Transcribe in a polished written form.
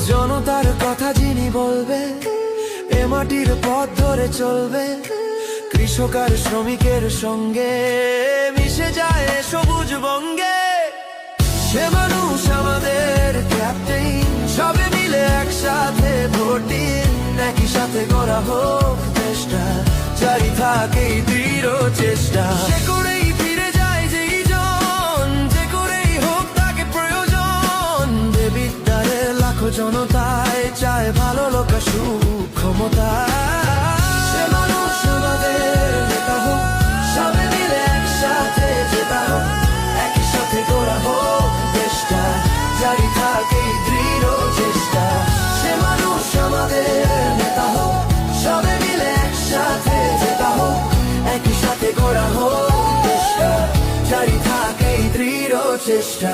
জনতার কথা যিনি বলবে, এ মাটির পথ ধরে চলবে, কৃষক আর শ্রমিকের সঙ্গে মিশে যায় সবুজ বঙ্গে। সে মানুষ আমাদের ক্যাপ্টেন, সবে মিলে একসাথে ভোট দিন, একই সাথে গড়া হোক দেশটা, জারি থাকে এই দৃঢ় চেষ্টা। সে করেই ফিরে যায় যেই জন, যে করেই হোক তাকে প্রয়োজন, যে বিদ্যারে লাখো জনতায় চায় ভালো লোক সুক্ষমতা। সে মানুষ আমাদের নেতা হোক, সবে মিলে একসাথে জেতা হোক, একই সাথে গড়া হোক দেশটা, জারি থাকে এই দৃঢ় চেষ্টা। সে মানুষ আমাদের নেতা হোক, সবে মিলে একসাথে জেতা হোক, একই সাথে গড়া হোক দেশটা, জারি থাকে এই দৃঢ় চেষ্টা।